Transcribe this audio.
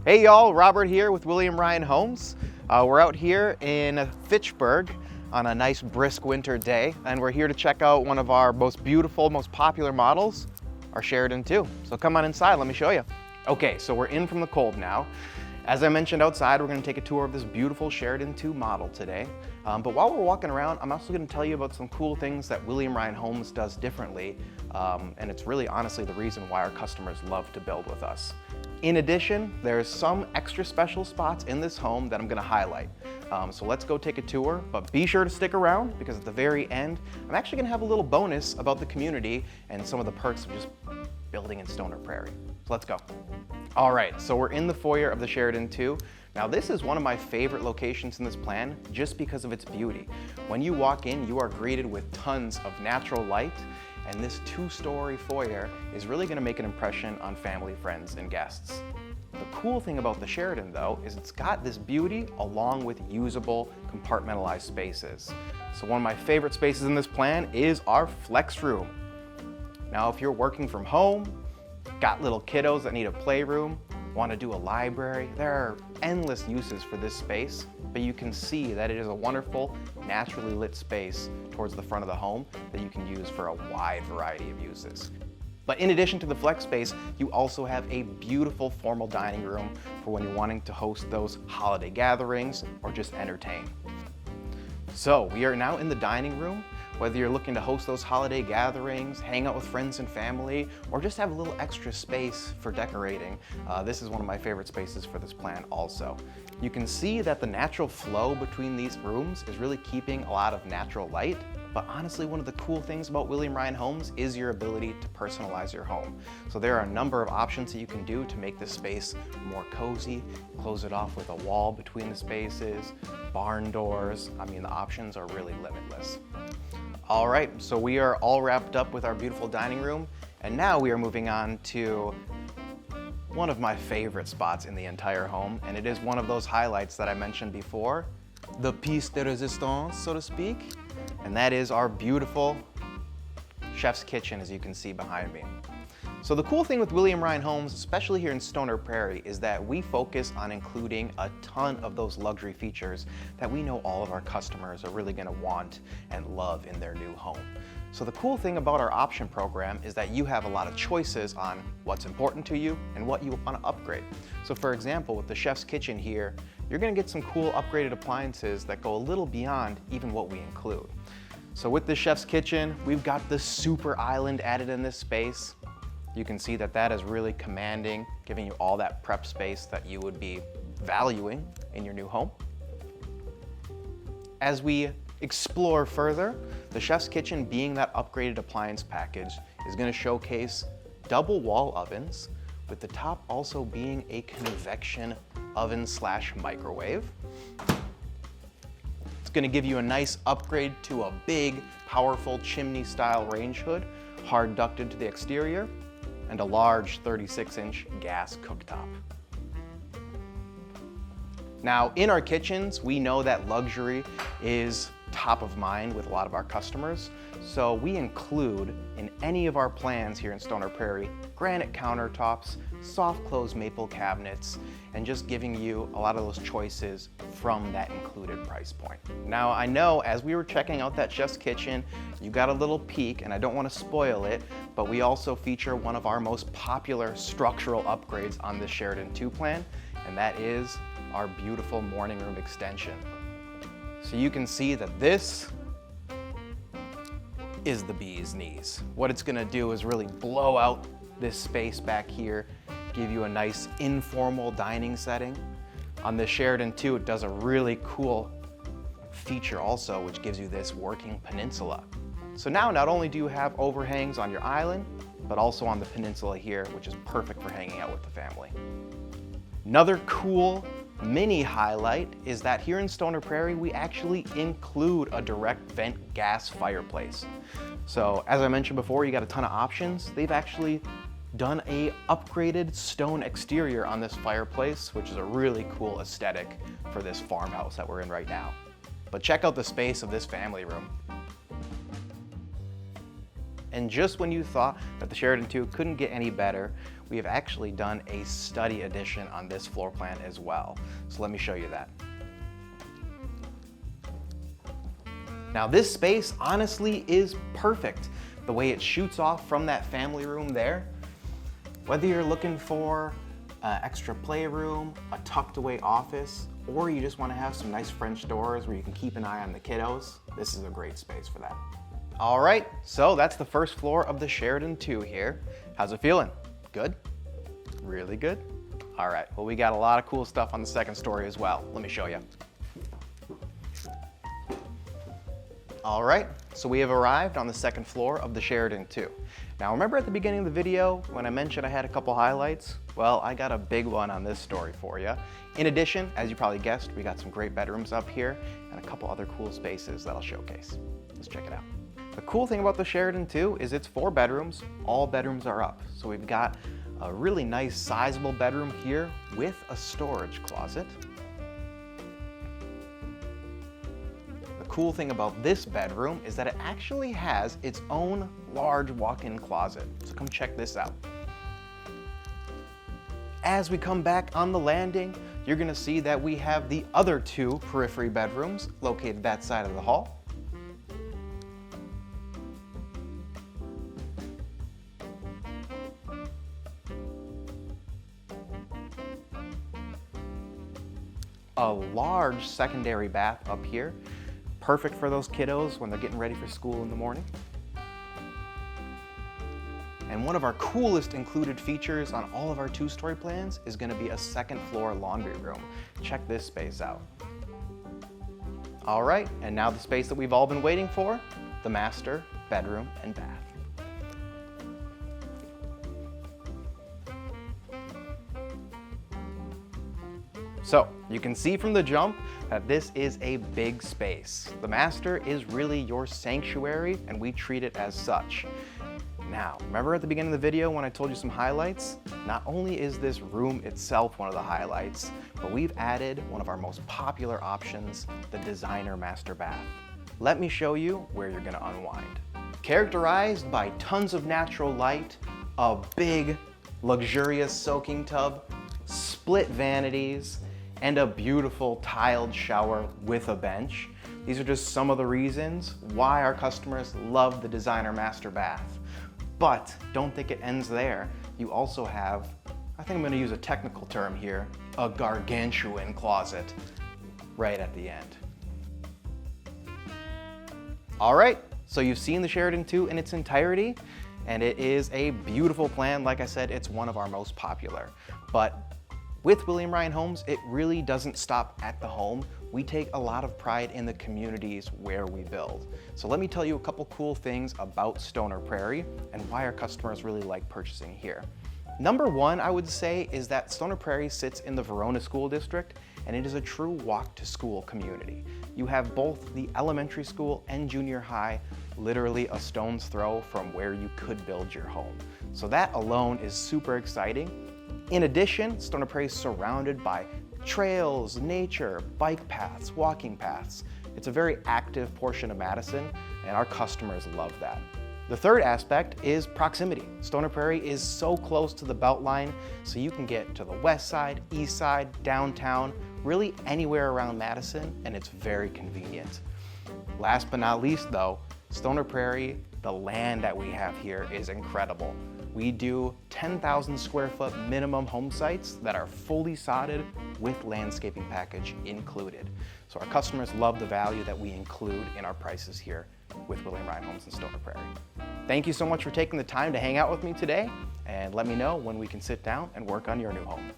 Hey y'all, Robert here with William Ryan Homes. We're out here in Fitchburg on a nice brisk winter day, and we're here to check out one of our most beautiful, most popular models, our Sheridan II. So come on inside, let me show you. Okay, so we're in from the cold now. As I mentioned outside, we're going to take a tour of this beautiful Sheridan II model today. But while we're walking around, I'm also going to tell you about some cool things that William Ryan Homes does differently, and it's really honestly the reason why our customers love to build with us. In addition, there's some extra special spots in this home that I'm going to highlight. So let's go take a tour, but be sure to stick around because at the very end, I'm actually going to have a little bonus about the community and some of the perks of just building in Stoner Prairie. So let's go. All right, so we're in the foyer of the Sheridan II. Now this is one of my favorite locations in this plan just because of its beauty. When you walk in, you are greeted with tons of natural light, and this two-story foyer is really gonna make an impression on family, friends, and guests. The cool thing about the Sheridan though is it's got this beauty along with usable compartmentalized spaces. So one of my favorite spaces in this plan is our flex room. Now if you're working from home, got little kiddos that need a playroom, want to do a library, there are endless uses for this space, but you can see that it is a wonderful, naturally lit space towards the front of the home that you can use for a wide variety of uses. But in addition to the flex space, you also have a beautiful formal dining room for when you're wanting to host those holiday gatherings or just entertain. So we are now in the dining room. Whether you're looking to host those holiday gatherings, hang out with friends and family, or just have a little extra space for decorating, this is one of my favorite spaces for this plan also. You can see that the natural flow between these rooms is really keeping a lot of natural light, but honestly, one of the cool things about William Ryan Homes is your ability to personalize your home. So there are a number of options that you can do to make this space more cozy, close it off with a wall between the spaces, barn doors. I mean, the options are really limitless. All right, so we are all wrapped up with our beautiful dining room, and now we are moving on to one of my favorite spots in the entire home, and it is one of those highlights that I mentioned before, the piece de resistance, so to speak, and that is our beautiful chef's kitchen, as you can see behind me. So the cool thing with William Ryan Homes, especially here in Stoner Prairie, is that we focus on including a ton of those luxury features that we know all of our customers are really gonna want and love in their new home. So the cool thing about our option program is that you have a lot of choices on what's important to you and what you want to upgrade. So for example, with the chef's kitchen here, you're gonna get some cool upgraded appliances that go a little beyond even what we include. So with the chef's kitchen, we've got the super island added in this space. You can see that that is really commanding, giving you all that prep space that you would be valuing in your new home. As we explore further, the chef's kitchen, being that upgraded appliance package, is going to showcase double wall ovens, with the top also being a convection oven slash microwave. It's going to give you a nice upgrade to a big, powerful chimney style range hood, hard ducted to the exterior, and a large 36-inch gas cooktop. Now, in our kitchens, we know that luxury is top of mind with a lot of our customers, so we include in any of our plans here in Stoner Prairie granite countertops, soft close maple cabinets, and just giving you a lot of those choices from that included price point. Now, I know as we were checking out that chef's kitchen, you got a little peek, and I don't want to spoil it, but we also feature one of our most popular structural upgrades on the Sheridan II plan, and that is our beautiful morning room extension. So you can see that this is the bee's knees. What it's gonna do is really blow out this space back here, give you a nice informal dining setting. On the Sheridan II, it does a really cool feature also, which gives you this working peninsula. So now not only do you have overhangs on your island, but also on the peninsula here, which is perfect for hanging out with the family. Another cool mini highlight is that here in Stoner Prairie, we actually include a direct vent gas fireplace. So as I mentioned before, you got a ton of options. They've actually done a upgraded stone exterior on this fireplace, which is a really cool aesthetic for this farmhouse that we're in right now. But check out the space of this family room. And just when you thought that the Sheridan II couldn't get any better, we have actually done a study edition on this floor plan as well. So let me show you that. Now this space honestly is perfect. The way it shoots off from that family room there. Whether you're looking for an extra playroom, a tucked away office, or you just want to have some nice French doors where you can keep an eye on the kiddos, this is a great space for that. All right, so that's the first floor of the Sheridan II here. How's it feeling? Good? Really good? All right, well, we got a lot of cool stuff on the second story as well. Let me show you. All right, so we have arrived on the second floor of the Sheridan II. Now remember at the beginning of the video when I mentioned I had a couple highlights? Well, I got a big one on this story for you. In addition, as you probably guessed, we got some great bedrooms up here and a couple other cool spaces that I'll showcase. Let's check it out. The cool thing about the Sheridan II is it's 4 bedrooms. All bedrooms are up. So we've got a really nice sizable bedroom here with a storage closet. The cool thing about this bedroom is that it actually has its own large walk-in closet. So come check this out. As we come back on the landing, you're gonna see that we have the other 2 periphery bedrooms located that side of the hall. A large secondary bath up here, perfect for those kiddos when they're getting ready for school in the morning. And one of our coolest included features on all of our 2-story plans is going to be a second floor laundry room. Check this space out. All right, and now the space that we've all been waiting for, the master bedroom and bath. So you can see from the jump that this is a big space. The master is really your sanctuary and we treat it as such. Now, remember at the beginning of the video when I told you some highlights? Not only is this room itself one of the highlights, but we've added one of our most popular options, the designer master bath. Let me show you where you're gonna unwind. Characterized by tons of natural light, a big, luxurious soaking tub, split vanities, and a beautiful tiled shower with a bench. These are just some of the reasons why our customers love the designer master bath. But don't think it ends there. You also have, I think I'm gonna use a technical term here, a gargantuan closet right at the end. All right, so you've seen the Sheridan II in its entirety, and it is a beautiful plan. Like I said, it's one of our most popular. But with William Ryan Homes, it really doesn't stop at the home. We take a lot of pride in the communities where we build. So let me tell you a couple cool things about Stoner Prairie and why our customers really like purchasing here. Number one, I would say, is that Stoner Prairie sits in the Verona School District, and it is a true walk-to-school community. You have both the elementary school and junior high literally a stone's throw from where you could build your home. So that alone is super exciting. In addition, Stoner Prairie is surrounded by trails, nature, bike paths, walking paths. It's a very active portion of Madison, and our customers love that. The third aspect is proximity. Stoner Prairie is so close to the Beltline, so you can get to the west side, east side, downtown, really anywhere around Madison, and it's very convenient. Last but not least though, Stoner Prairie, the land that we have here is incredible. We do 10,000 square foot minimum home sites that are fully sodded with landscaping package included. So our customers love the value that we include in our prices here with William Ryan Homes in Stoner Prairie. Thank you so much for taking the time to hang out with me today, and let me know when we can sit down and work on your new home.